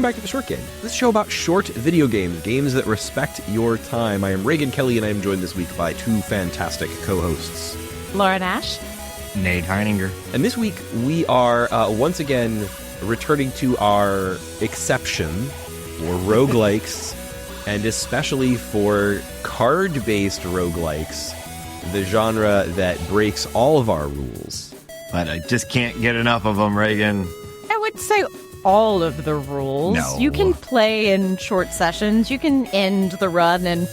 back to The Short Game. This show about short video games, games that respect your time. I am Reagan Kelly, and I am joined this week by two fantastic co-hosts. Laura Nash. Nate Heininger. And this week, we are once again returning to our exception for roguelikes, and especially for card-based roguelikes, the genre that breaks all of our rules. But I just can't get enough of them, Reagan. I would say all of the rules. No. You can play in short sessions. You can end the run, and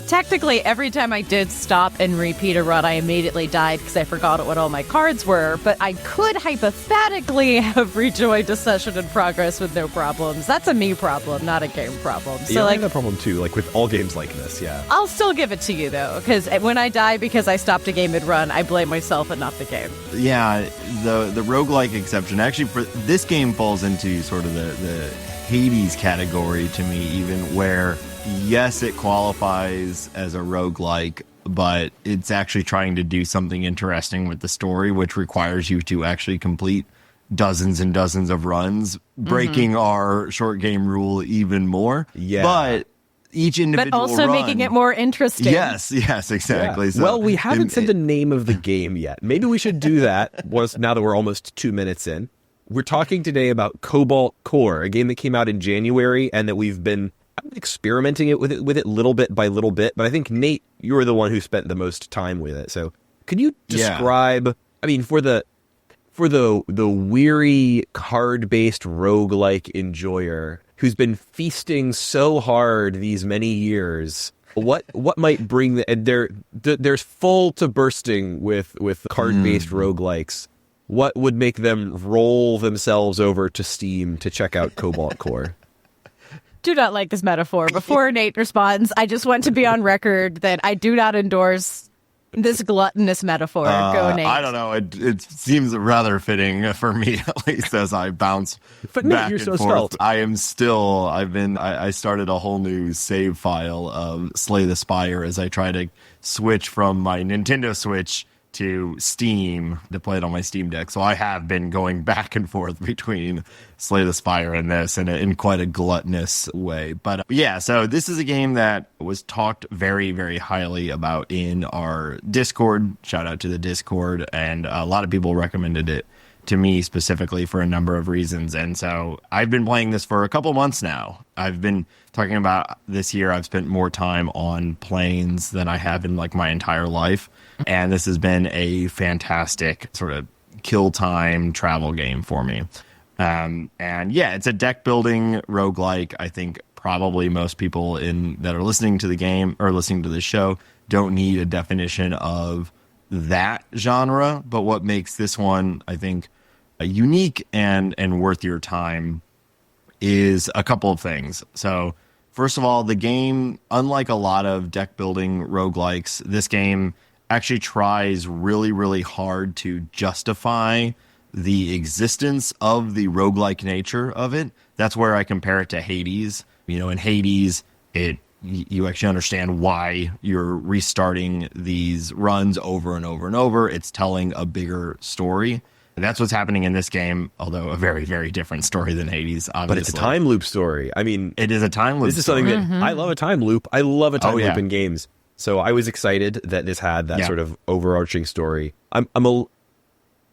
technically every time I did stop and repeat a run, I immediately died because I forgot what all my cards were. But I could hypothetically have rejoined a session in progress with no problems. That's a me problem, not a game problem. So, I have that problem too, like with all games like this, yeah. I'll still give it to you, though, because when I die because I stopped a game mid-run, I blame myself and not the game. Yeah, the roguelike exception, actually, for this game falls into sort of the Hades category to me, even where, yes, it qualifies as a roguelike, but it's actually trying to do something interesting with the story, which requires you to actually complete dozens and dozens of runs, breaking our short game rule even more. Yeah. But each individual But also run, making it more interesting. Yes, exactly. Yeah. So, well, we haven't said the name of the game yet. Maybe we should do that now that we're almost 2 minutes in. We're talking today about Cobalt Core, a game that came out in January and that we've been experimenting with it little bit by little bit. But I think, Nate, you were the one who spent the most time with it. So could you describe, I mean, for the weary card-based roguelike enjoyer who's been feasting so hard these many years, what might bring there's full to bursting with card-based roguelikes. What would make them roll themselves over to Steam to check out Cobalt Core? Do not like this metaphor. Before Nate responds, I just want to be on record that I do not endorse this gluttonous metaphor. Go, Nate. I don't know. It seems rather fitting for me, at least, as I bounce But Nate, back you're and so forth. svelte. I started a whole new save file of Slay the Spire as I try to switch from my Nintendo Switch to Steam to play it on my Steam Deck. So I have been going back and forth between Slay the Spire and this in quite a gluttonous way. But yeah, so this is a game that was talked very, very highly about in our Discord. Shout out to the Discord. And a lot of people recommended it to me specifically for a number of reasons. And so I've been playing this for a couple months now. I've been talking about this year. I've spent more time on planes than I have in like my entire life. And this has been a fantastic sort of kill time travel game for me. And yeah, it's a deck building roguelike. I think probably most people that are listening to the game or listening to the show don't need a definition of that genre. But what makes this one, I think, unique and worth your time is a couple of things. So first of all, the game, unlike a lot of deck building roguelikes, this game actually tries really, really hard to justify the existence of the roguelike nature of it. That's where I compare it to Hades. You know, in Hades, you actually understand why you're restarting these runs over and over and over. It's telling a bigger story. And that's what's happening in this game, although a very, very different story than Hades, obviously. But it's a time loop story. I mean, it is a time loop. This is something that I love a time loop. I love a time loop in games. So I was excited that this had that sort of overarching story. I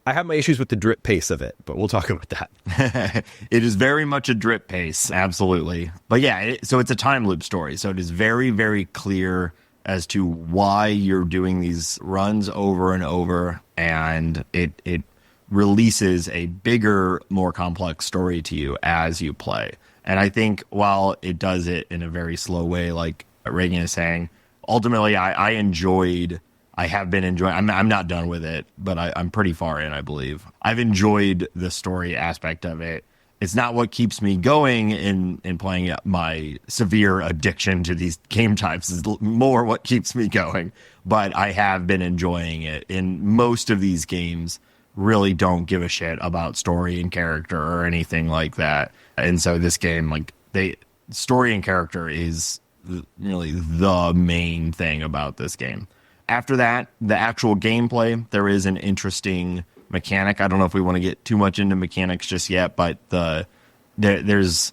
have my issues with the drip pace of it, but we'll talk about that. It is very much a drip pace, absolutely. But yeah, so it's a time loop story. So it is very, very clear as to why you're doing these runs over and over, and it releases a bigger, more complex story to you as you play. And I think while it does it in a very slow way, like Reagan is saying, ultimately, I have been enjoying. I'm not done with it, but I'm pretty far in, I believe. I've enjoyed the story aspect of it. It's not what keeps me going in playing it. My severe addiction to these game types is more what keeps me going. But I have been enjoying it. In most of these games, really don't give a shit about story and character or anything like that. And so this game, story and character is really the main thing about this game. After that, the actual gameplay, there is an interesting mechanic. I don't know if we want to get too much into mechanics just yet, but there's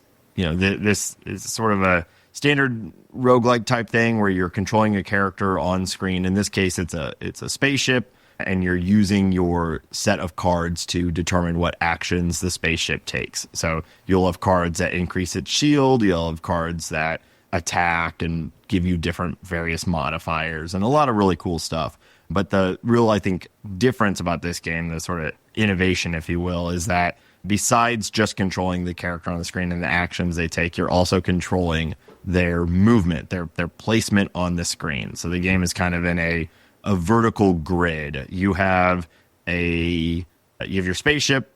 this is sort of a standard roguelike type thing where you're controlling a character on screen. In this case, it's a spaceship, and you're using your set of cards to determine what actions the spaceship takes. So you'll have cards that increase its shield, you'll have cards that attack and give you different various modifiers, and a lot of really cool stuff. But the real, I think, difference about this game, the sort of innovation, if you will, is that besides just controlling the character on the screen and the actions they take, you're also controlling their movement, their placement on the screen. So the game is kind of in a vertical grid. You have your spaceship.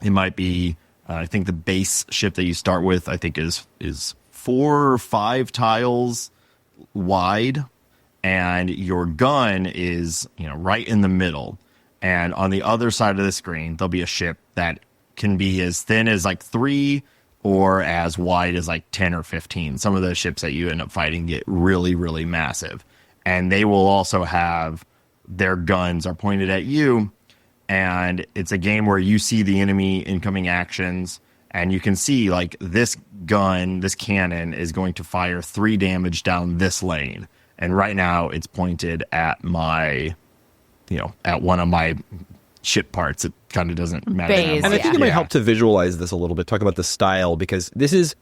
It might be, I think the base ship that you start with, I think is 4 or 5 tiles wide, and your gun is, right in the middle. And on the other side of the screen, there'll be a ship that can be as thin as like 3 or as wide as like 10 or 15. Some of the ships that you end up fighting get really, really massive. And they will also have their guns are pointed at you. And it's a game where you see the enemy incoming actions, and you can see like this gun, this cannon is going to fire 3 damage down this lane. And right now it's pointed at at one of my ship parts. It kind of doesn't matter. And I think it might help to visualize this a little bit, talk about the style, because this is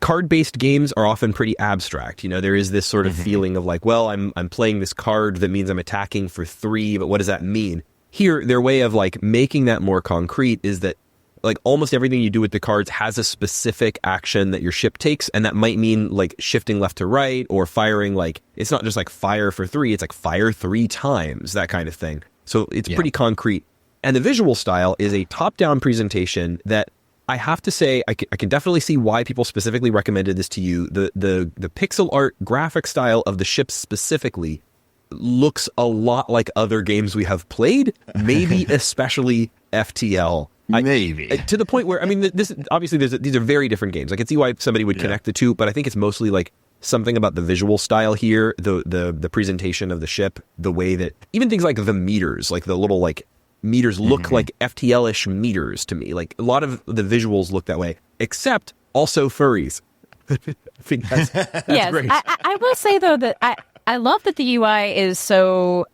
card-based games are often pretty abstract. There is this sort of feeling of like, well, I'm playing this card that means I'm attacking for 3, but what does that mean? Here, their way of like making that more concrete is that like almost everything you do with the cards has a specific action that your ship takes, and that might mean like shifting left to right or firing, like it's not just like fire for 3, it's like fire 3 times, that kind of thing. So it's pretty concrete. And the visual style is a top-down presentation that I have to say, I can definitely see why people specifically recommended this to you. The pixel art graphic style of the ships specifically looks a lot like other games we have played, maybe especially FTL. Maybe. To the point where, I mean, this obviously these are very different games. I can see why somebody would connect the two, but I think it's mostly like something about the visual style here, the presentation of the ship, the way that even things like the meters, like the little like meters look like FTL-ish meters to me. Like a lot of the visuals look that way, except also furries. I think that's great. I will say though that I love that the UI is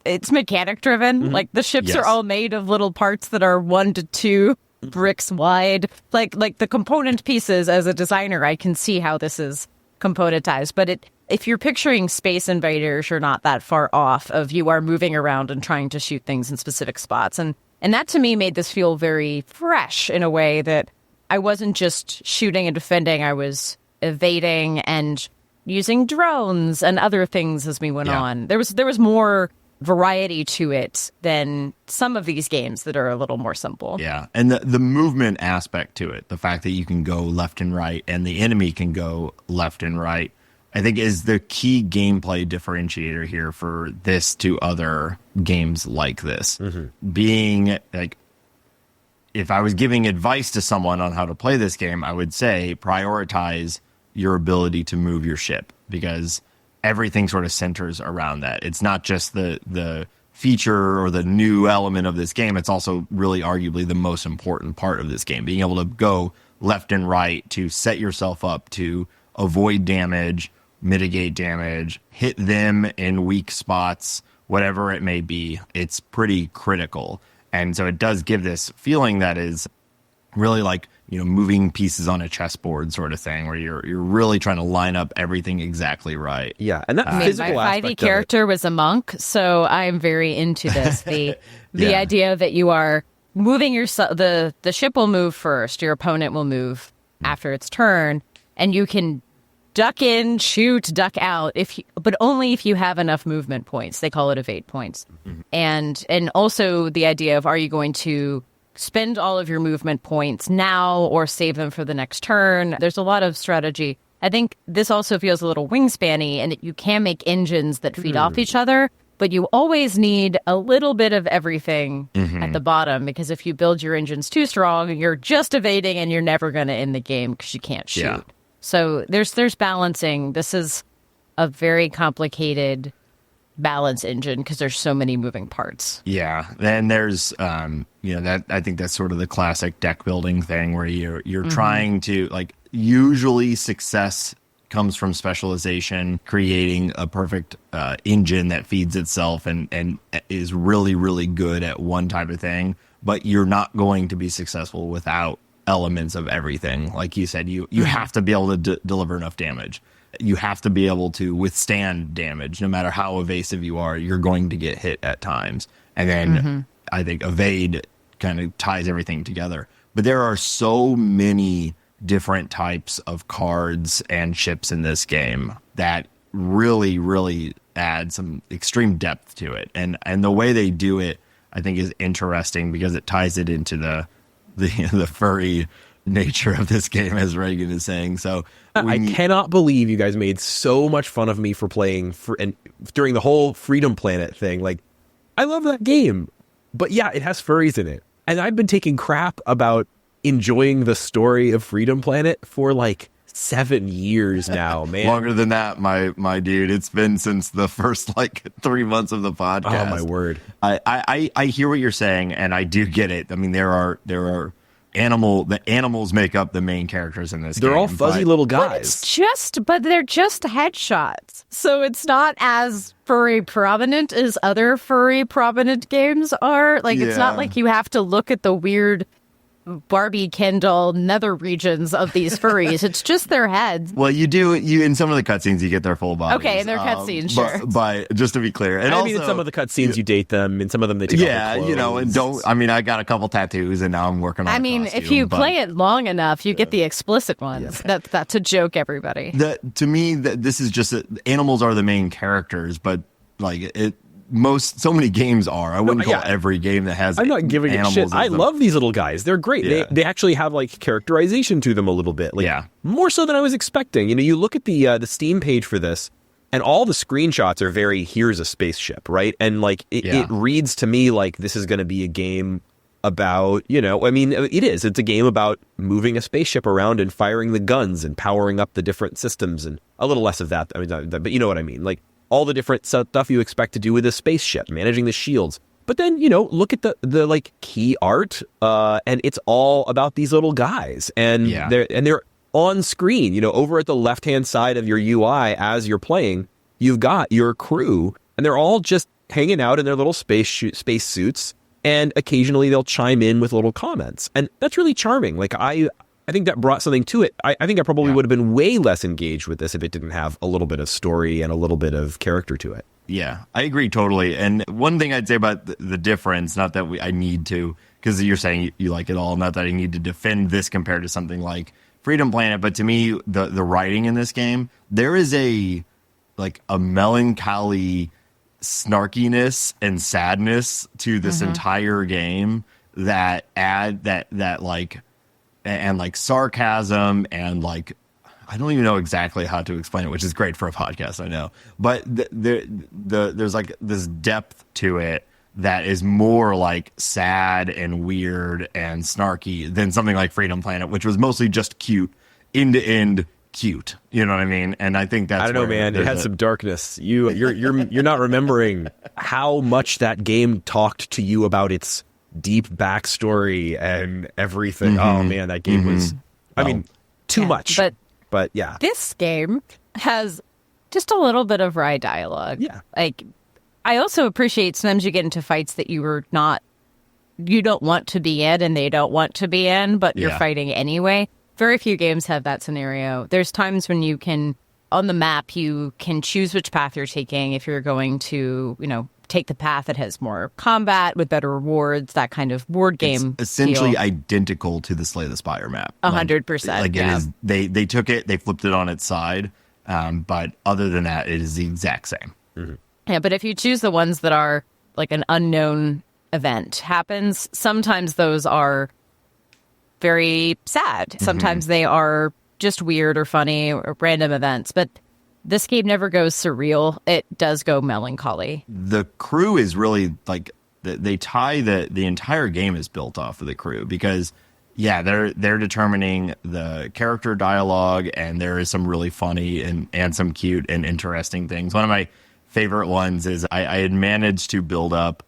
it's mechanic driven. Like the ships are all made of little parts that are 1 to 2 bricks wide. Like the component pieces, as a designer, I can see how this is componentized. But if you're picturing Space Invaders, you're not that far off of you are moving around and trying to shoot things in specific spots. And that to me made this feel very fresh in a way that I wasn't just shooting and defending. I was evading and using drones and other things as we went on. There was more variety to it than some of these games that are a little more simple. Yeah, and the movement aspect to it, the fact that you can go left and right and the enemy can go left and right, I think is the key gameplay differentiator here for this to other games like this. Being like, if I was giving advice to someone on how to play this game, I would say prioritize your ability to move your ship, because everything sort of centers around that. It's not just the feature or the new element of this game. It's also really arguably the most important part of this game, being able to go left and right to set yourself up to avoid damage, mitigate damage, hit them in weak spots, whatever it may be. It's pretty critical. And so it does give this feeling that is really like, moving pieces on a chessboard sort of thing, where you're really trying to line up everything exactly right. Yeah, and that physical my 5e character was a monk, so I'm very into this. The idea that you are moving yourself, the ship will move first, your opponent will move after its turn, and you can duck in, shoot, duck out, but only if you have enough movement points. They call it evade points. And also the idea of, are you going to spend all of your movement points now or save them for the next turn? There's a lot of strategy. I think this also feels a little wingspanny, and that you can make engines that feed off each other, but you always need a little bit of everything at the bottom, because if you build your engines too strong, you're just evading and you're never going to end the game because you can't shoot. Yeah. So there's balancing. This is a very complicated balance engine because there's so many moving parts. Yeah, and there's that I think that's sort of the classic deck building thing where you're trying to, like, usually success comes from specialization, creating a perfect engine that feeds itself and is really, really good at one type of thing. But you're not going to be successful without elements of everything. Like you said, you have to be able to deliver enough damage. You have to be able to withstand damage. No matter how evasive you are, you're going to get hit at times. And then I think evade kind of ties everything together. But there are so many different types of cards and ships in this game that really, really add some extreme depth to it. And the way they do it, I think, is interesting because it ties it into the furry nature of this game, as Reagan is saying. So I cannot believe you guys made so much fun of me for playing and during the whole Freedom Planet thing. Like, I love that game, but yeah, it has furries in it. And I've been taking crap about enjoying the story of Freedom Planet for like 7 years now, man. Longer than that, my dude. It's been since the first like 3 months of the podcast. Oh my word. I hear what you're saying, and I do get it. I mean, the animals make up the main characters in this game. They're all fuzzy little guys. But they're just headshots. So it's not as furry prominent as other furry prominent games are. Like, it's not like you have to look at the weird Barbie Ken doll nether regions of these furries. It's just their heads. Well, you in some of the cutscenes you get their full bodies. Okay, in their cutscenes, sure. But just to be clear, and I also, mean, in some of the cutscenes you date them, in some of them they take off their clothes. and I got a couple tattoos, and now I'm working on. If you play it long enough, you get the explicit ones. Yeah. That's a joke, everybody. To me, this is just animals are the main characters, but like it. So many games are. I wouldn't call every game that has. I'm not giving it shit. I love these little guys. They're great. Yeah. They actually have like characterization to them a little bit. Like, more so than I was expecting. You know, you look at the Steam page for this, and all the screenshots are very here's a spaceship, right? And like it reads to me like this is going to be a game about, you know, I mean, it is. It's a game about moving a spaceship around and firing the guns and powering up the different systems, and a little less of that. I mean, but you know what I mean, like. All the different stuff you expect to do with a spaceship, managing the shields. But then, you know, look at the like key art, and it's all about these little guys, and they're on screen. You know, over at the left hand side of your UI as you're playing, you've got your crew, and they're all just hanging out in their little space suits, and occasionally they'll chime in with little comments, and that's really charming. Like I think that brought something to it. I think I probably would have been way less engaged with this if it didn't have a little bit of story and a little bit of character to it. Yeah, I agree totally. And one thing I'd say about the difference, not that I need to, because you're saying you like it all, not that I need to defend this compared to something like Freedom Planet, but to me, the writing in this game, there is a melancholy snarkiness and sadness to this entire game that and like sarcasm and like I don't even know exactly how to explain it, which is great for a podcast, I know. But there's like this depth to it that is more like sad and weird and snarky than something like Freedom Planet, which was mostly just cute, end to end cute. You know what I mean? And I think that's I don't know, man. It had some darkness. You're not remembering how much that game talked to you about its deep backstory and everything. Oh man, that game was too much. But yeah. This game has just a little bit of wry dialogue. Yeah. Like, I also appreciate sometimes you get into fights that you don't want to be in and they don't want to be in, but you're fighting anyway. Very few games have that scenario. There's times when you can, on the map, you can choose which path you're taking if you're going to, you know, take the path that has more combat with better rewards, that kind of board game. It's essentially feel. Identical to the Slay the Spire map. 100%. Like it is, they took it, they flipped it on its side, but other than that, it is the exact same. Mm-hmm. Yeah, but if you choose the ones that are like an unknown event happens, sometimes those are very sad. Sometimes they are just weird or funny or random events, but this game never goes surreal. It does go melancholy. The crew is really like they tie the entire game is built off of the crew because they're determining the character dialogue, and there is some really funny and some cute and interesting things. One of my favorite ones is I had managed to build up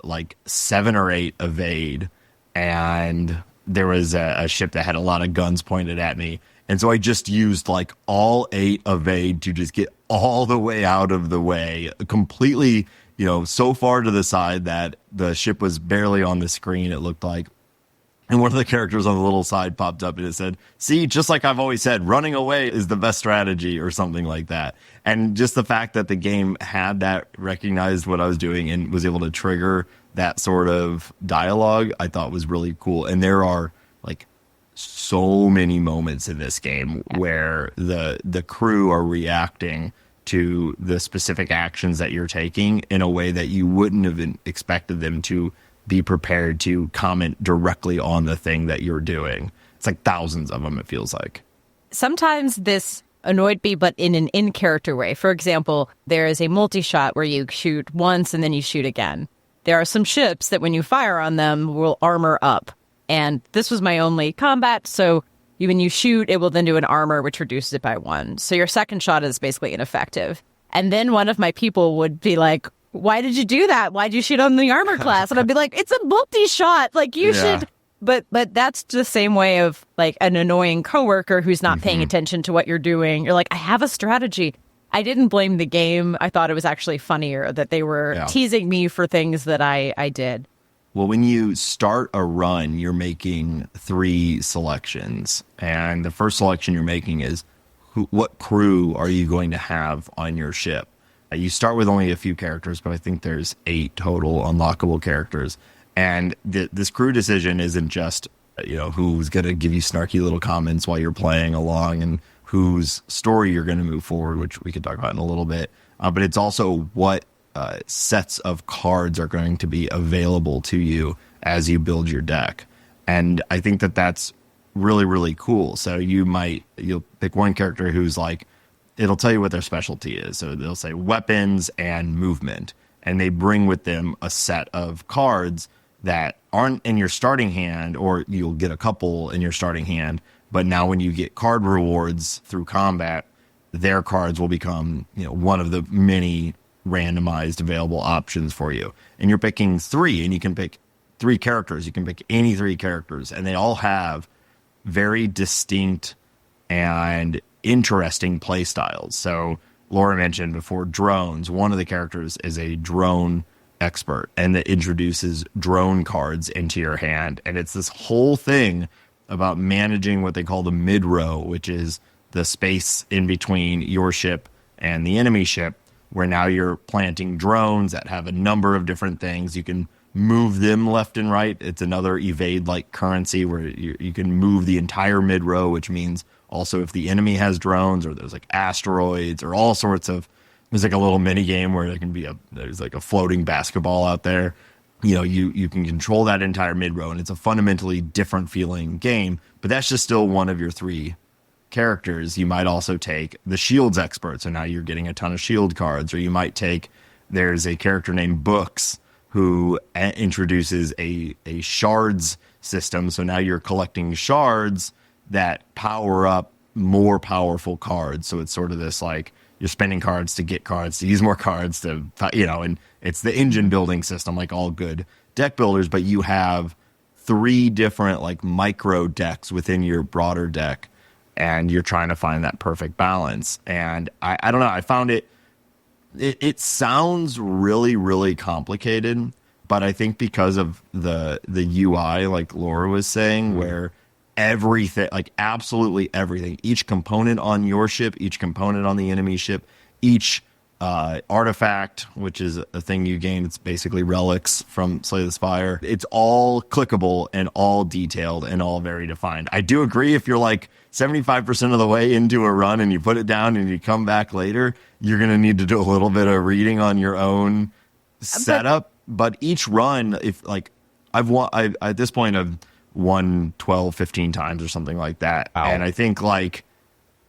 like 7 or 8 evade, and there was a ship that had a lot of guns pointed at me. And so I just used like all 8 evade to just get all the way out of the way, completely, so far to the side that the ship was barely on the screen, it looked like. And one of the characters on the little side popped up and it said, "See, just like I've always said, running away is the best strategy," or something like that. And just the fact that the game had that, recognized what I was doing and was able to trigger that sort of dialogue, I thought was really cool. And there are like so many moments in this game where the crew are reacting to the specific actions that you're taking in a way that you wouldn't have expected them to be prepared to comment directly on the thing that you're doing. It's like thousands of them, it feels like. Sometimes this annoyed me, but in an in-character way. For example, there is a multi-shot where you shoot once and then you shoot again. There are some ships that when you fire on them will armor up. And this was my only combat, so when you shoot, it will then do an armor, which reduces it by 1. So your second shot is basically ineffective. And then one of my people would be like, "Why did you do that? Why'd you shoot on the armor class?" And I'd be like, "It's a multi-shot. Like, you should..." But that's the same way of, like, an annoying coworker who's not paying attention to what you're doing. You're like, "I have a strategy." I didn't blame the game. I thought it was actually funnier that they were teasing me for things that I did. Well, when you start a run, you're making 3 selections. And the first selection you're making is what crew are you going to have on your ship? You start with only a few characters, but I think there's 8 total unlockable characters. And this crew decision isn't just, who's going to give you snarky little comments while you're playing along and whose story you're going to move forward, which we could talk about in a little bit. But it's also what sets of cards are going to be available to you as you build your deck. And I think that that's really, really cool. So you'll pick one character who's like, it'll tell you what their specialty is. So they'll say weapons and movement, and they bring with them a set of cards that aren't in your starting hand, or you'll get a couple in your starting hand. But now when you get card rewards through combat, their cards will become, one of the many randomized available options for you. And you're picking 3, and you can pick 3 characters. You can pick any 3 characters, and they all have very distinct and interesting play styles. So Laura mentioned before drones. One of the characters is a drone expert, and that introduces drone cards into your hand. And it's this whole thing about managing what they call the mid-row, which is the space in between your ship and the enemy ship, where now you're planting drones that have a number of different things. You can move them left and right. It's another evade-like currency where you can move the entire mid-row, which means also if the enemy has drones or there's like asteroids or all sorts of... There's like a little mini game where there's like a floating basketball out there. You can control that entire mid-row, and it's a fundamentally different feeling game, but that's just still one of your 3 characters. You might also take the shields expert, so now you're getting a ton of shield cards. Or you might take, there's a character named Books who introduces a shards system, so now you're collecting shards that power up more powerful cards. So it's sort of this, like, you're spending cards to get cards, to use more cards, to, and it's the engine building system, like all good deck builders, but you have 3 different, like, micro decks within your broader deck, and you're trying to find that perfect balance. And I don't know, I found it sounds really, really complicated, but I think because of the UI, like Laura was saying, where everything, like absolutely everything, each component on your ship, each component on the enemy ship, each artifact, which is a thing you gain, it's basically relics from Slay the Spire. It's all clickable and all detailed and all very defined. I do agree, if you're like 75% of the way into a run and you put it down and you come back later, you're going to need to do a little bit of reading on your own setup. But each run, if like at this point I've won 12, 15 times or something like that. Wow. And I think like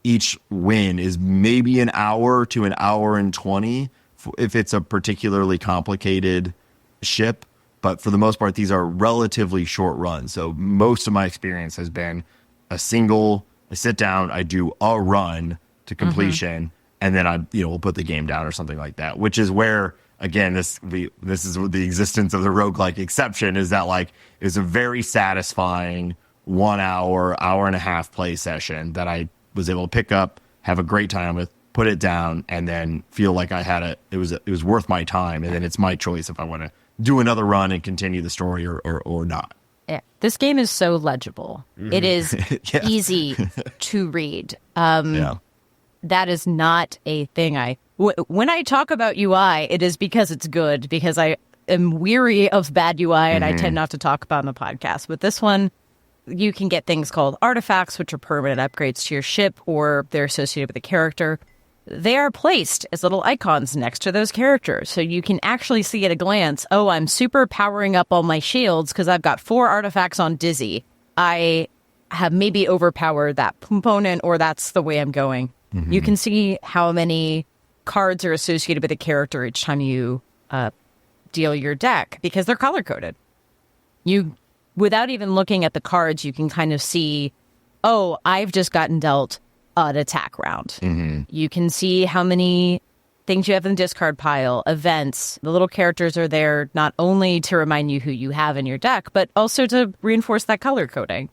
each win is maybe an hour to an hour and 20 if it's a particularly complicated ship. But for the most part, these are relatively short runs. So most of my experience has been I sit down, I do a run to completion, and then we'll put the game down or something like that, which is where, again, this is the existence of the roguelike exception, is that like it's a very satisfying 1 hour, hour and a half play session that I was able to pick up, have a great time with, put it down, and then feel like I had it was worth my time. And then it's my choice if I want to do another run and continue the story or not. Yeah. This game is so legible. It is easy to read. That is not a thing when I talk about UI, it is because it's good, because I am weary of bad UI and I tend not to talk about in the podcast. With this one, you can get things called artifacts, which are permanent upgrades to your ship, or they're associated with a character. They are placed as little icons next to those characters. So you can actually see at a glance, oh, I'm super powering up all my shields because I've got 4 artifacts on Dizzy. I have maybe overpowered that component, or that's the way I'm going. You can see how many cards are associated with a character each time you deal your deck, because they're color-coded. Without even looking at the cards, you can kind of see, oh, I've just gotten dealt an attack round. You can see how many things you have in the discard pile, events. The little characters are there not only to remind you who you have in your deck, but also to reinforce that color coding.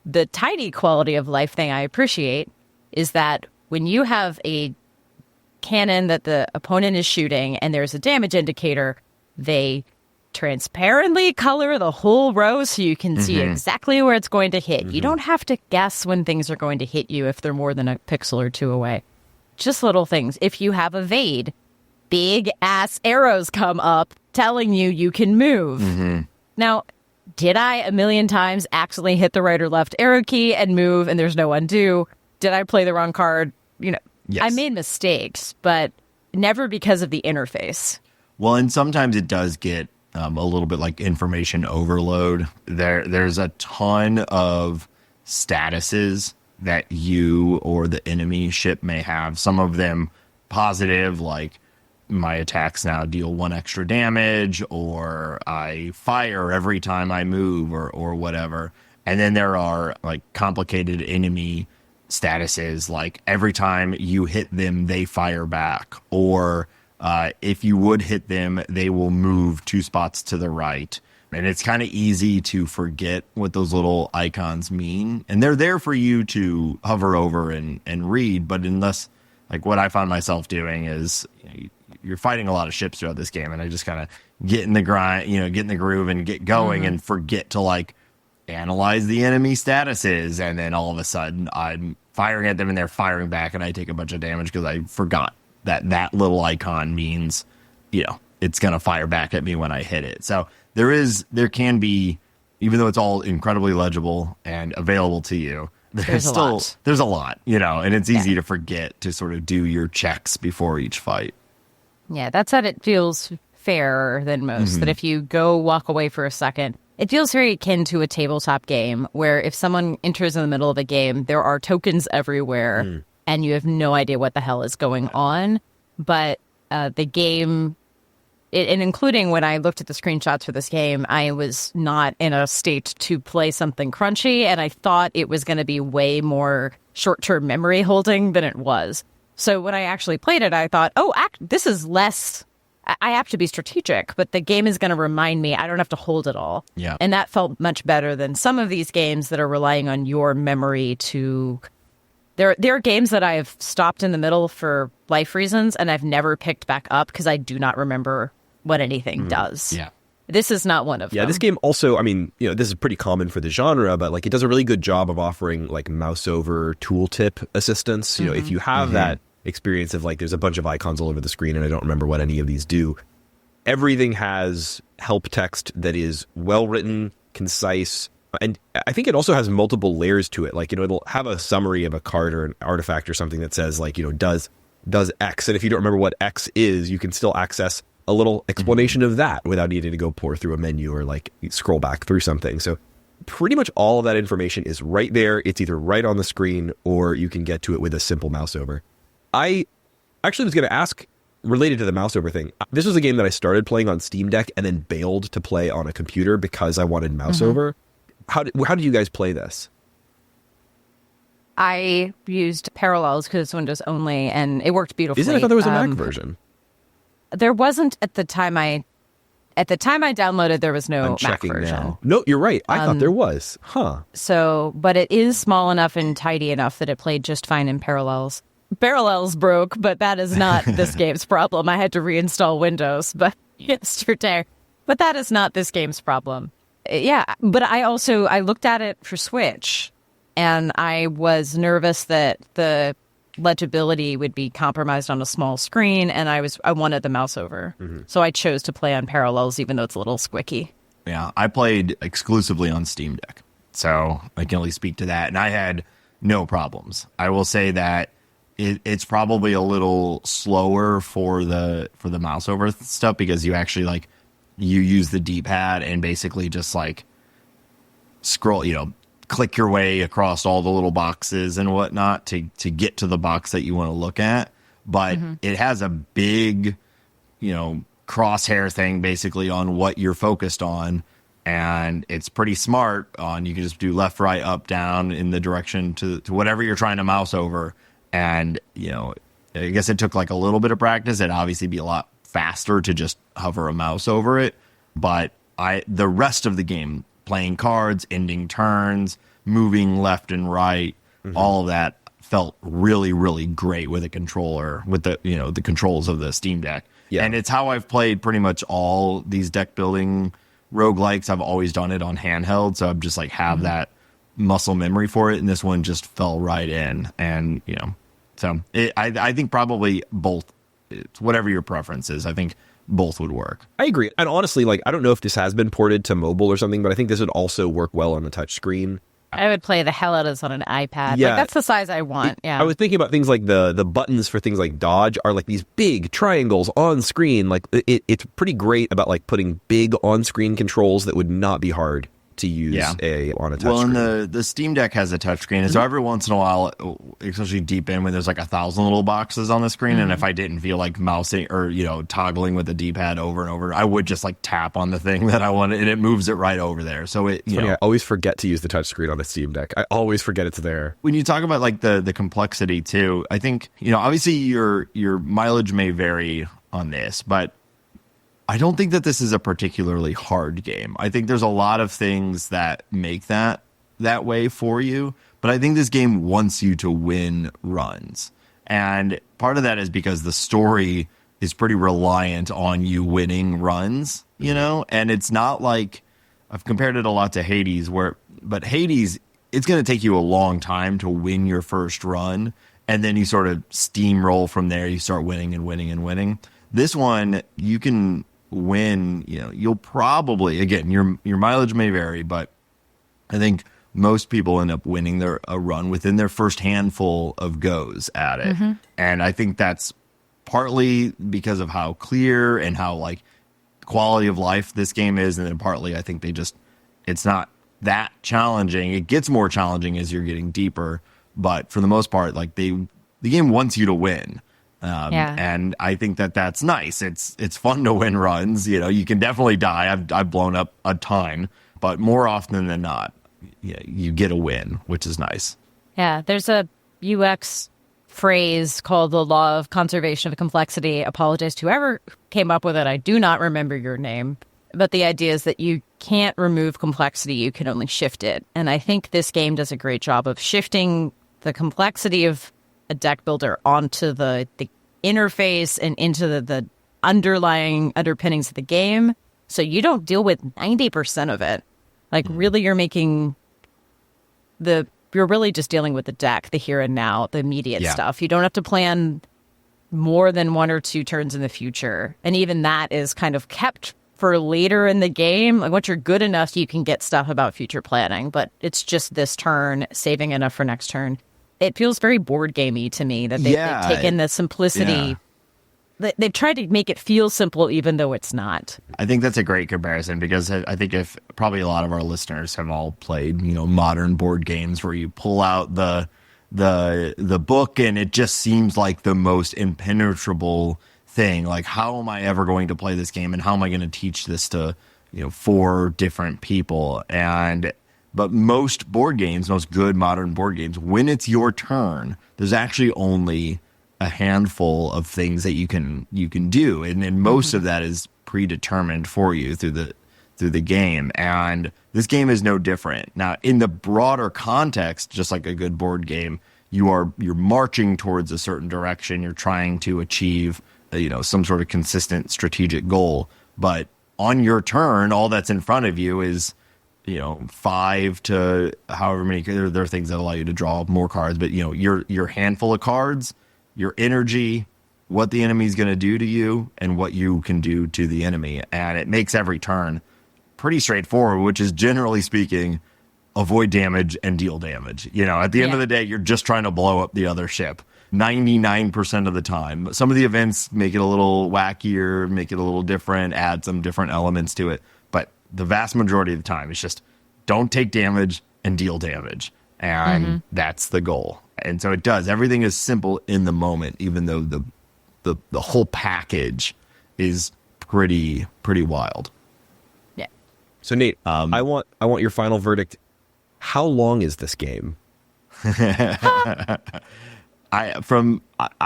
The tiny quality of life thing I appreciate is that when you have a cannon that the opponent is shooting and there's a damage indicator, they transparently color the whole row so you can see exactly where it's going to hit. You don't have to guess when things are going to hit you if they're more than a pixel or 2 away. Just little things. If you have evade, big ass arrows come up telling you can move. Now, did I a million times accidentally hit the right or left arrow key and move and there's no undo? Did I play the wrong card? Yes. I made mistakes, but never because of the interface. Well, and sometimes it does get a little bit like information overload. There's a ton of statuses that you or the enemy ship may have. Some of them positive, like my attacks now deal 1 extra damage, or I fire every time I move, or whatever. And then there are like complicated enemy statuses, like every time you hit them, they fire back, or if you would hit them, they will move 2 spots to the right. And it's kind of easy to forget what those little icons mean. And they're there for you to hover over and read. But unless, like what I found myself doing is, you're fighting a lot of ships throughout this game, and I just kind of get in the grind, get in the groove and get going and forget to like analyze the enemy statuses. And then all of a sudden I'm firing at them and they're firing back, and I take a bunch of damage because I forgot that little icon means, it's going to fire back at me when I hit it. So there can be, even though it's all incredibly legible and available to you, there's a lot, and it's easy to forget to sort of do your checks before each fight. Yeah, that said, it feels fairer than most. That if you go walk away for a second, it feels very akin to a tabletop game where if someone enters in the middle of a game, there are tokens everywhere and you have no idea what the hell is going on. But the game, and including when I looked at the screenshots for this game, I was not in a state to play something crunchy, and I thought it was going to be way more short-term memory holding than it was. So when I actually played it, I thought, this is less... I have to be strategic, but the game is going to remind me I don't have to hold it all. Yeah. And that felt much better than some of these games that are relying on your memory to... There are games that I've stopped in the middle for life reasons, and I've never picked back up because I do not remember what anything does. Yeah. This is not one of them. Yeah, this game also, this is pretty common for the genre, but like it does a really good job of offering like mouse over tooltip assistance. If you have that experience of like there's a bunch of icons all over the screen and I don't remember what any of these do, everything has help text that is well written, concise, and I think it also has multiple layers to it. Like, it'll have a summary of a card or an artifact or something that says like, does X, and if you don't remember what X is, you can still access a little explanation of that without needing to go pour through a menu or like scroll back through something. So pretty much all of that information is right there. It's either right on the screen or you can get to it with a simple mouse over. I actually was going to ask, related to the mouse over thing, this was a game that I started playing on Steam Deck and then bailed to play on a computer because I wanted mouse over. How did you guys play this? I used Parallels because it's Windows only, and it worked beautifully. I thought there was a Mac version. There wasn't at the time I At the time I downloaded, there was no I'm Mac checking version. now. No, you're right. I thought there was. Huh. So, but it is small enough and tidy enough that it played just fine in Parallels. Parallels broke, but that is not this game's problem. I had to reinstall Windows but yesterday. But that is not this game's problem. Yeah, but I looked at it for Switch, and I was nervous that the legibility would be compromised on a small screen, and I wanted the mouse over. So I chose to play on Parallels, even though it's a little squicky. Yeah, I played exclusively on Steam Deck, so I can only speak to that, and I had no problems. I will say that it's probably a little slower for the mouse over stuff, because you actually like you use the D-pad and basically just like scroll, click your way across all the little boxes and whatnot to get to the box that you want to look at. But it has a big, crosshair thing basically on what you're focused on. And it's pretty smart you can just do left, right, up, down in the direction to whatever you're trying to mouse over. And, I guess it took like a little bit of practice. It'd obviously be a lot faster to just hover a mouse over it. But the rest of the game, playing cards, ending turns, moving left and right, all of that felt really, really great with a controller, with the controls of the Steam Deck. Yeah. And it's how I've played pretty much all these deck building roguelikes. I've always done it on handheld, so I've just like have that muscle memory for it, and this one just fell right in. And so I think probably both, it's whatever your preference is, I think both would work. I agree. And honestly, like, I don't know if this has been ported to mobile or something, but I think this would also work well on the touchscreen. I would play the hell out of this on an iPad. Yeah. Like, that's the size I want. Yeah. I was thinking about things like the buttons for things like dodge are like these big triangles on screen. Like it's pretty great about like putting big on screen controls that would not be hard to use on a touchscreen. Well, and the Steam Deck has a touchscreen, and so every once in a while, especially deep in when there's like 1,000 little boxes on the screen, and if I didn't feel like mousing or toggling with the D-pad over and over, I would just like tap on the thing that I wanted, and it moves it right over there. So it's funny, I always forget to use the touchscreen on the Steam Deck. I always forget it's there. When you talk about like the complexity too, I think obviously your mileage may vary on this, but I don't think that this is a particularly hard game. I think there's a lot of things that make that way for you, but I think this game wants you to win runs. And part of that is because the story is pretty reliant on you winning runs, and it's not like, I've compared it a lot to Hades, but Hades, it's going to take you a long time to win your first run, and then you sort of steamroll from there. You start winning and winning and winning. This one, you can win, you'll probably, again, your mileage may vary, but I think most people end up winning a run within their first handful of goes at it. And I think that's partly because of how clear and how like quality of life this game is, and then partly I think it's not that challenging. It gets more challenging as you're getting deeper, but for the most part, like the game wants you to win. And I think that's nice. It's fun to win runs. You can definitely die. I've blown up a ton, but more often than not, you get a win, which is nice. Yeah, there's a UX phrase called the law of conservation of complexity. Apologize to whoever came up with it. I do not remember your name. But the idea is that you can't remove complexity. You can only shift it. And I think this game does a great job of shifting the complexity of a deck builder onto the interface and into the underlying underpinnings of the game. So you don't deal with 90% of it. Like really you're really just dealing with the deck, the here and now, the immediate stuff. You don't have to plan more than one or two turns in the future. And even that is kind of kept for later in the game. Like once you're good enough, you can get stuff about future planning, but it's just this turn, saving enough for next turn. It feels very board gamey to me that they've taken the simplicity. They've tried to make it feel simple, even though it's not. I think that's a great comparison, because I think if probably a lot of our listeners have all played, modern board games where you pull out the book and it just seems like the most impenetrable thing. Like, how am I ever going to play this game, and how am I going to teach this to 4 different people? But most board games, most good modern board games, when it's your turn, there's actually only a handful of things that you can do, and most of that is predetermined for you through the game. And this game is no different. Now, in the broader context, just like a good board game, you're marching towards a certain direction. You're trying to achieve, some sort of consistent strategic goal. But on your turn, all that's in front of you is, 5 to however many. There are things that allow you to draw more cards, but your handful of cards, your energy, what the enemy's going to do to you, and what you can do to the enemy, and it makes every turn pretty straightforward, which is, generally speaking, avoid damage and deal damage. At the end of the day, you're just trying to blow up the other ship 99% of the time. Some of the events make it a little wackier, make it a little different, add some different elements to it. But the vast majority of the time, it's just don't take damage and deal damage. And that's the goal. And so it does. Everything is simple in the moment, even though the whole package is pretty wild. Yeah. So Nate, I want your final verdict. How long is this game? I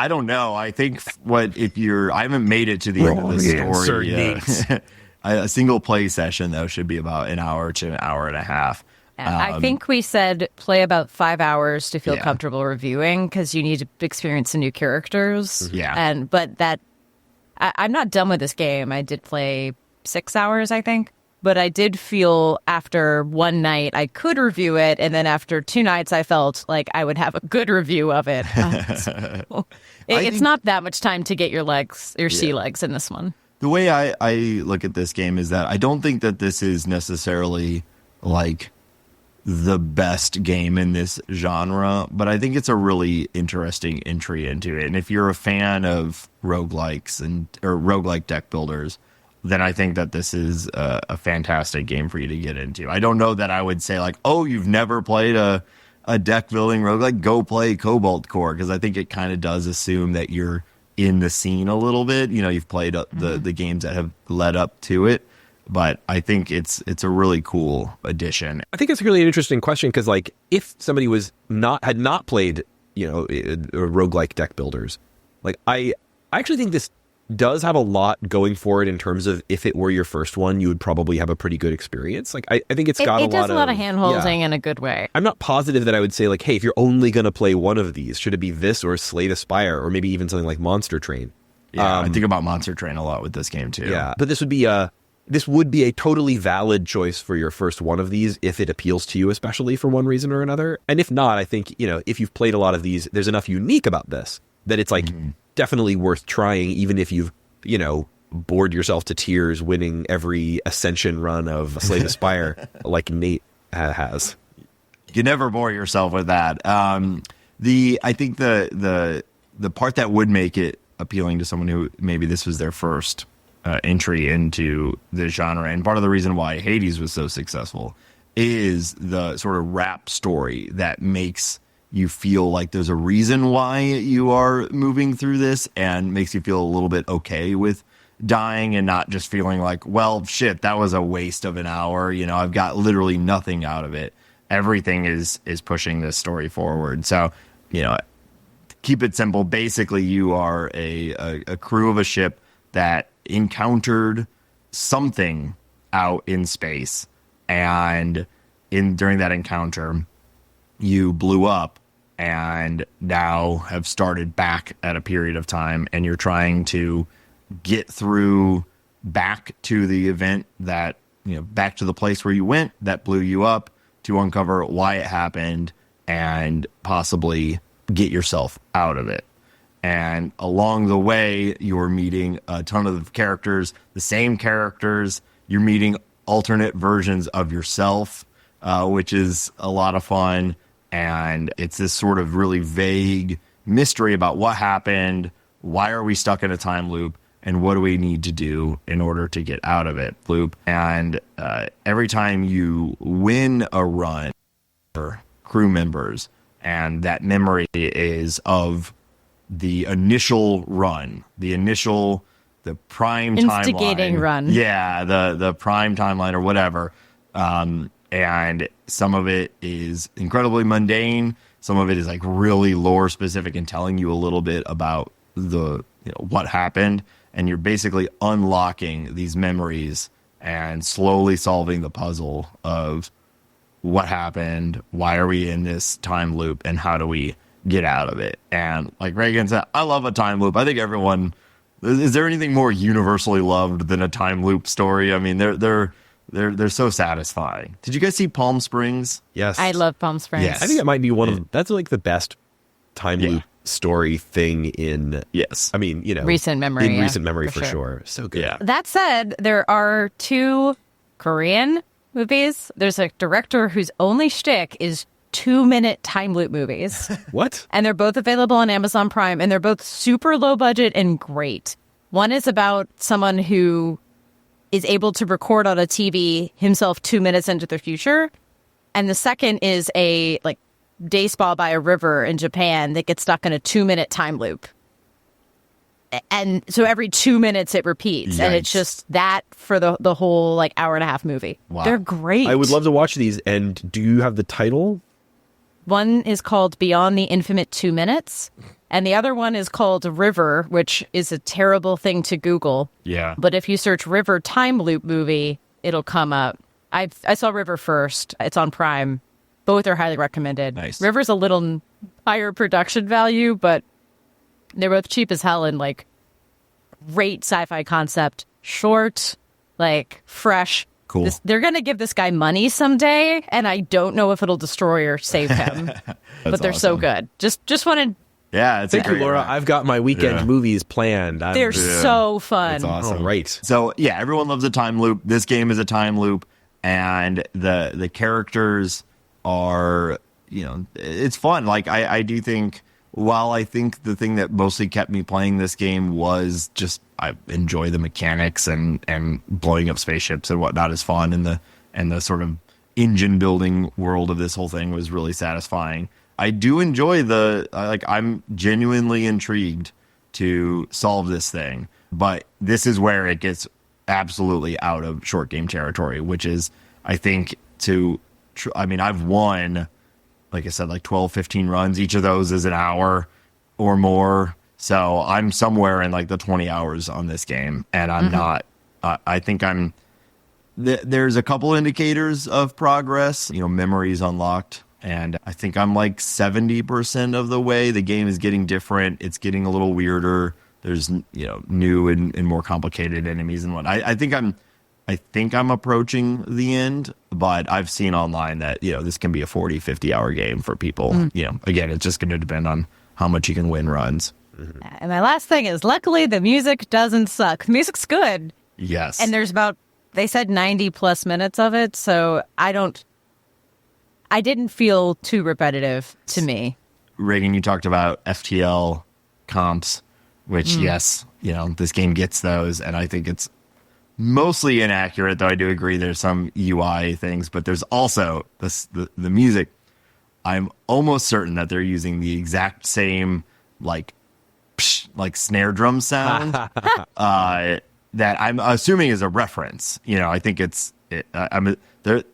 don't know. I think I haven't made it to the end of the story yet. A single play session though should be about an hour to an hour and a half. I think we said play about 5 hours to feel comfortable reviewing, because you need to experience the new characters. Yeah. I'm not done with this game. I did play 6 hours, I think. But I did feel after one night I could review it, and then after 2 nights I felt like I would have a good review of it. It's not that much time to get your sea legs in this one. The way I look at this game is that I don't think that this is necessarily like the best game in this genre, but I think it's a really interesting entry into it. And if you're a fan of roguelikes or roguelike deck builders, then I think that this is a fantastic game for you to get into. I don't know that I would say like, oh, you've never played a deck building roguelike, go play Cobalt Core, because I think it kind of does assume that you're in the scene a little bit. You've played the games that have led up to it, but I think it's a really cool addition. I think it's a really interesting question, because like if somebody had not played roguelike deck builders, like I actually think this does have a lot going for it in terms of, if it were your first one, you would probably have a pretty good experience. Like I think it does a lot of hand-holding in a good way. I'm not positive that I would say like, hey, if you're only going to play one of these, should it be this or Slay the Spire, or maybe even something like Monster Train? Yeah, I think about Monster Train a lot with this game too. Yeah, but this would be a totally valid choice for your first one of these if it appeals to you, especially for one reason or another. And if not, I think, if you've played a lot of these, there's enough unique about this that it's like definitely worth trying, even if you've, bored yourself to tears winning every Ascension run of Slay the Spire like Nate has. You can never bore yourself with that. I think the part that would make it appealing to someone who maybe this was their first entry into the genre, and part of the reason why Hades was so successful, is the sort of rap story that makes you feel like there's a reason why you are moving through this, and makes you feel a little bit okay with dying and not just feeling like, well, shit, that was a waste of an hour. I've got literally nothing out of it. Everything is pushing this story forward. So, keep it simple. Basically, you are a crew of a ship that encountered something out in space, and during that encounter, you blew up and now have started back at a period of time, and you're trying to get through back to the event that, back to the place where you went that blew you up, to uncover why it happened and possibly get yourself out of it. And along the way, you're meeting a ton of characters, the same characters. You're meeting alternate versions of yourself, which is a lot of fun. And it's this sort of really vague mystery about what happened, why are we stuck in a time loop, and what do we need to do in order to get out of it loop. And every time you win a run for crew members, and that memory is of the initial run, the prime timeline. Instigating run. Yeah, the prime timeline or whatever. And some of it is incredibly mundane. Some of it is like really lore specific and telling you a little bit about what happened, and you're basically unlocking these memories and slowly solving the puzzle of what happened, why are we in this time loop, and how do we get out of it. And like Reagan said, I love a time loop. I think everyone, is there anything more universally loved than a time loop story? I mean, they're so satisfying. Did you guys see Palm Springs? Yes. I love Palm Springs. Yes. I think it might be one of that's like the best time loop story thing in I mean, recent memory. In recent memory for sure. So good. Yeah. That said, there are 2 Korean movies. There's a director whose only shtick is 2-minute time loop movies. What? And they're both available on Amazon Prime, and they're both super low budget and great. One is about someone who is able to record on a TV himself 2 minutes into the future. And the second is a day spa by a river in Japan that gets stuck in a 2-minute time loop. And so every 2 minutes it repeats. Yikes. And it's just that for the whole hour and a half movie. Wow. They're great. I would love to watch these. And do you have the title? One is called Beyond the Infinite 2 Minutes. And the other one is called River, which is a terrible thing to Google. Yeah. But if you search River time loop movie, it'll come up. I saw River first. It's on Prime. Both are highly recommended. Nice. River's a little higher production value, but they're both cheap as hell and great sci-fi concept. Short, fresh. Cool. They're going to give this guy money someday, and I don't know if it'll destroy or save him. But they're so good. Just wanted... Yeah, it's Thank you, Laura. I've got my weekend movies planned. They're so fun. It's awesome. Oh, right. So yeah, everyone loves a time loop. This game is a time loop, and the characters are, it's fun. I do think, while I think the thing that mostly kept me playing this game was just I enjoy the mechanics and blowing up spaceships and whatnot is fun, and the sort of engine building world of this whole thing was really satisfying. I do enjoy I'm genuinely intrigued to solve this thing, but this is where it gets absolutely out of short game territory, which is, I think, I've won, like I said, 12, 15 runs. Each of those is an hour or more. So I'm somewhere in the 20 hours on this game, and I'm not, I think there's a couple indicators of progress, memories unlocked. And I think I'm 70% of the way. The game is getting different. It's getting a little weirder. There's, new and more complicated enemies and whatnot. I think I'm approaching the end, but I've seen online that, this can be a 40, 50 hour game for people. Again, it's just going to depend on how much you can win runs. And my last thing is, luckily, the music doesn't suck. The music's good. Yes. And there's they said 90 plus minutes of it, so I didn't feel too repetitive to me. Reagan, you talked about FTL comps, which, yes, this game gets those, and I think it's mostly inaccurate, though I do agree there's some UI things, but there's also the music. I'm almost certain that they're using the exact same, snare drum sound that I'm assuming is a reference. I think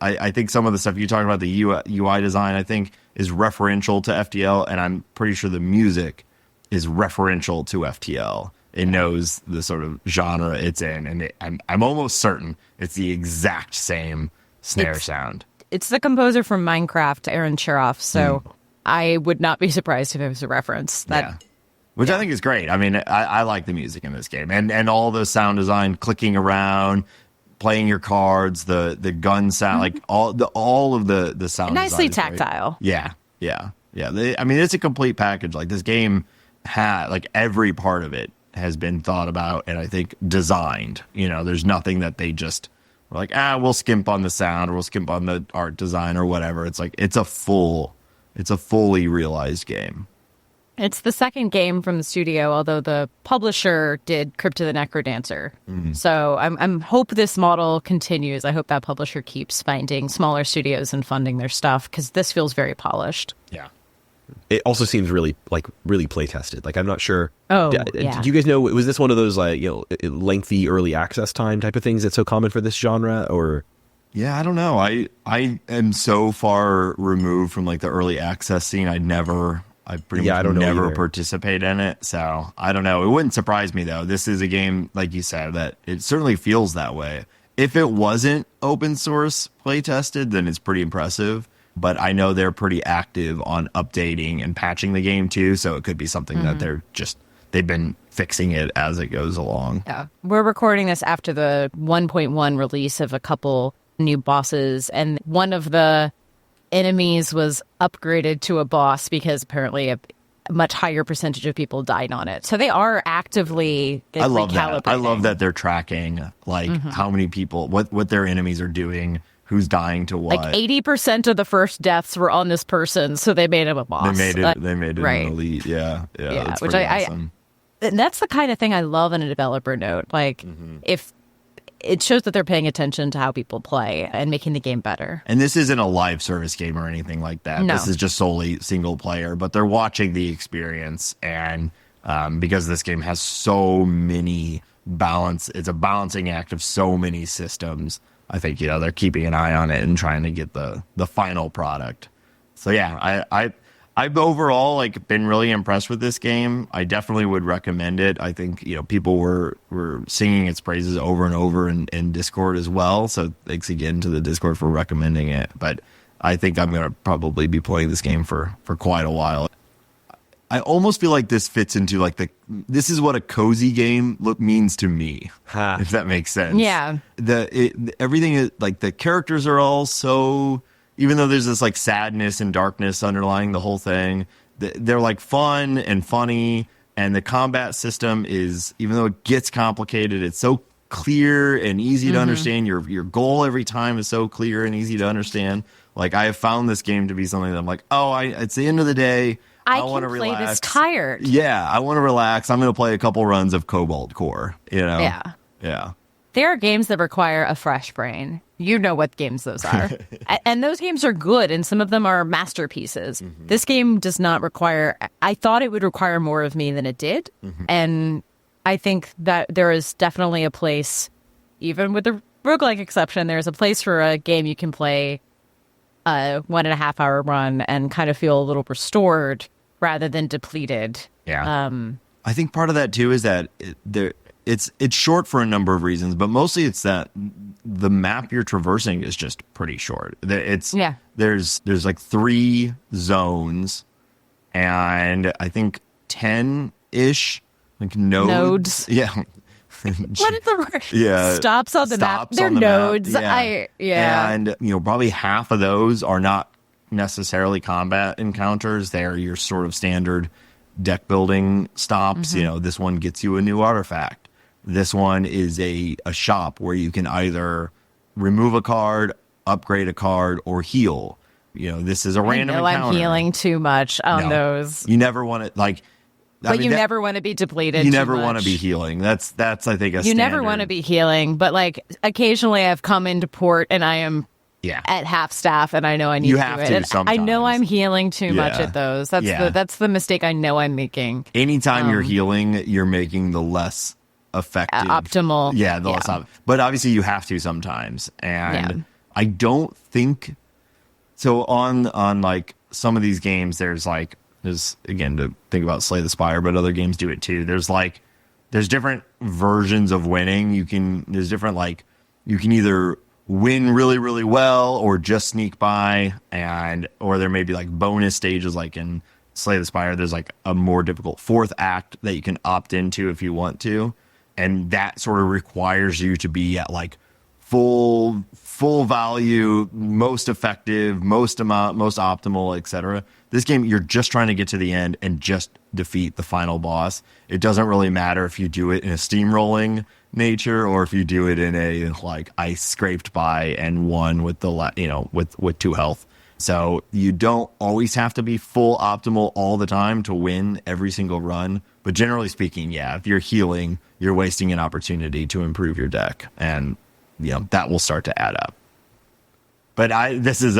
I think some of the stuff you talked about, the UI design, I think is referential to FTL, and I'm pretty sure the music is referential to FTL. It knows the sort of genre it's in, and I'm almost certain it's the exact same snare sound. It's the composer from Minecraft, Aaron Cheroff, so I would not be surprised if it was a reference. Which I think is great. I mean, I like the music in this game, and all the sound design, clicking around, playing your cards, the gun sound, all of the sound nicely design is tactile. great. Yeah. It's a complete package. This game had every part of it has been thought about and I think designed. There's nothing that they just were we'll skimp on the sound or we'll skimp on the art design or whatever. It's it's a fully realized game. It's the second game from the studio, although the publisher did Crypt of the Necrodancer. So I'm hope this model continues. I hope that publisher keeps finding smaller studios and funding their stuff, because this feels very polished. Yeah. It also seems really play tested. I'm not sure. Oh, Do you guys know, was this one of those lengthy early access time type of things that's so common for this genre, or? Yeah, I don't know. I am so far removed from the early access scene. I never I pretty Yeah, I much don't know never either. participate in it, so I don't know. It wouldn't surprise me though. This is a game, like you said, that it certainly feels that way. If it wasn't open source play tested, then it's pretty impressive. But I know they're pretty active on updating and patching the game too, so it could be something that they've been fixing it as it goes along. Yeah. We're recording this after the 1.1 release of a couple new bosses, and one of the enemies was upgraded to a boss because apparently a much higher percentage of people died on it. So they are actively I love that. I recalibrating. love that they're tracking like how many people, what their enemies are doing, who's dying to what. Like 80% of the first deaths were on this person, so they made him a boss. They made it right. an elite. Yeah. That's which pretty I awesome. and that's the kind of thing I love in a developer note. Like if it shows that they're paying attention to how people play and making the game better. And this isn't a live service game or anything like that. No. This is just solely single player, but they're watching the experience. And because this game has so many it's a balancing act of so many systems. I think, they're keeping an eye on it and trying to get the final product. So yeah, I've overall been really impressed with this game. I definitely would recommend it. I think people were singing its praises over and over in Discord as well. So thanks again to the Discord for recommending it. But I think I'm gonna probably be playing this game for quite a while. I almost feel like this fits into this is what a cozy game means to me, if that makes sense. Yeah. Everything is the characters are all so. Even though there's this sadness and darkness underlying the whole thing, they're fun and funny, and the combat system is, even though it gets complicated, it's so clear and easy to understand. Your goal every time is so clear and easy to understand. I have found this game to be something that I'm it's the end of the day. I want to play relax. this tired. Yeah, I want to relax. I'm going to play a couple runs of Cobalt Core. Yeah. Yeah. There are games that require a fresh brain. You know what games those are. And those games are good, and some of them are masterpieces. This game does not require... I thought it would require more of me than it did. And I think that there is definitely a place, even with the roguelike exception, there's a place for a game you can play a 1.5 hour run and kind of feel a little restored rather than depleted. Yeah. I think part of that, too, is that it's short for a number of reasons, but mostly it's that the map you're traversing is just pretty short. There's 3 zones and I think 10-ish nodes. Yeah. What is the word? Yeah. Stops on the map. They're nodes. Map. Yeah. And probably half of those are not necessarily combat encounters. They're your sort of standard deck building stops. This one gets you a new artifact. This one is a shop where you can either remove a card, upgrade a card, or heal. This is a random encounter. I'm healing too much on those. You never want to you never want to be depleted. You never want to be healing. That's I think a standard. You never want to be healing, but occasionally I've come into port and I am at half staff, and I know I need to do it. And sometimes. I know I'm healing too much at those. That's the mistake I know I'm making. Anytime you're healing, you're making the less effective, optimal. Yeah, the less. But obviously, you have to sometimes, and I don't think so. On some of these games, there's again to think about Slay the Spire, but other games do it too. There's different versions of winning. You can either win really, really well or just sneak by, or there may be bonus stages in Slay the Spire. There's a more difficult 4th act that you can opt into if you want to, and that sort of requires you to be at full value, most effective, most optimal, etc. This game, you're just trying to get to the end and just defeat the final boss. It doesn't really matter if you do it in a steamrolling nature or if you do it in a I scraped by and won with with 2 health. So you don't always have to be full optimal all the time to win every single run. But generally speaking, if you're healing, you're wasting an opportunity to improve your deck, and that will start to add up. But this is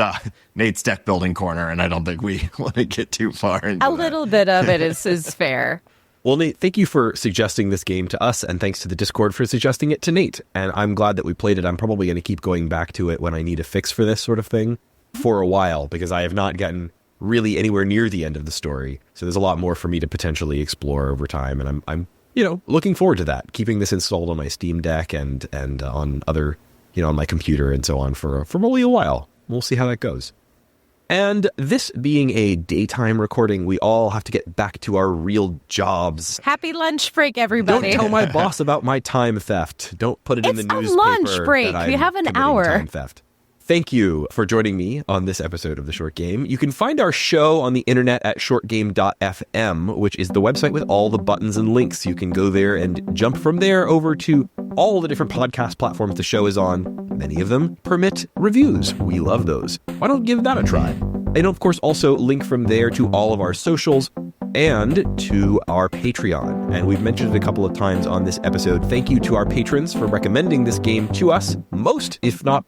Nate's deck building corner, and I don't think we want to get too far into little bit of it is fair. Well, Nate, thank you for suggesting this game to us, and thanks to the Discord for suggesting it to Nate. And I'm glad that we played it. I'm probably going to keep going back to it when I need a fix for this sort of thing for a while, because I have not gotten really anywhere near the end of the story. So there's a lot more for me to potentially explore over time. And I'm looking forward to that, keeping this installed on my Steam Deck and on other, on my computer and so on for probably a while. We'll see how that goes. And this being a daytime recording, we all have to get back to our real jobs. Happy lunch break, everybody. Don't tell my boss about my time theft. Don't put it in the newspaper. It's a lunch break. That We I'm have an committing hour. Time theft. Thank you for joining me on this episode of The Short Game. You can find our show on the internet at shortgame.fm, which is the website with all the buttons and links. You can go there and jump from there over to all the different podcast platforms the show is on. Many of them permit reviews. We love those. Why don't give that a try? And of course, also link from there to all of our socials and to our Patreon. And we've mentioned it a couple of times on this episode. Thank you to our patrons for recommending this game to us. Most, if not,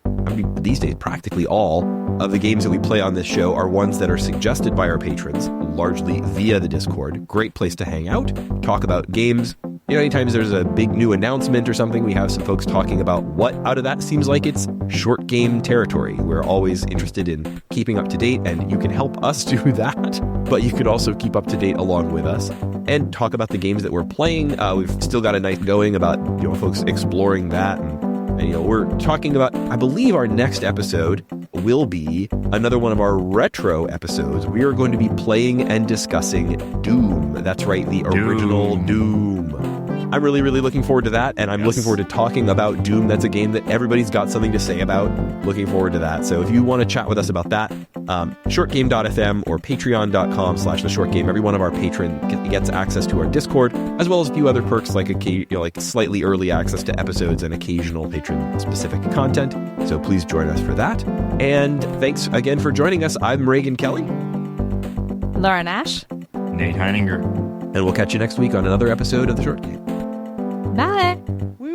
these days, practically all of the games that we play on this show are ones that are suggested by our patrons, largely via the Discord. Great place to hang out, talk about games. Anytime there's a big new announcement or something, we have some folks talking about what out of that seems like it's short game territory. We're always interested in keeping up to date, and you can help us do that. But you could also keep up to date along with us and talk about the games that we're playing. We've still got a night going about folks exploring that, and we're talking about, I believe our next episode will be another one of our retro episodes. We are going to be playing and discussing Doom. That's right, the original Doom. I'm really, really looking forward to that, and I'm looking forward to talking about Doom. That's a game that everybody's got something to say about. Looking forward to that. So if you want to chat with us about that, shortgame.fm or patreon.com/theshortgame. Every one of our patrons gets access to our Discord, as well as a few other perks like like slightly early access to episodes and occasional patron-specific content. So please join us for that. And thanks again for joining us. I'm Reagan Kelly. Laura Nash. Nate Heininger. And we'll catch you next week on another episode of The Short Game. Bye. Woo.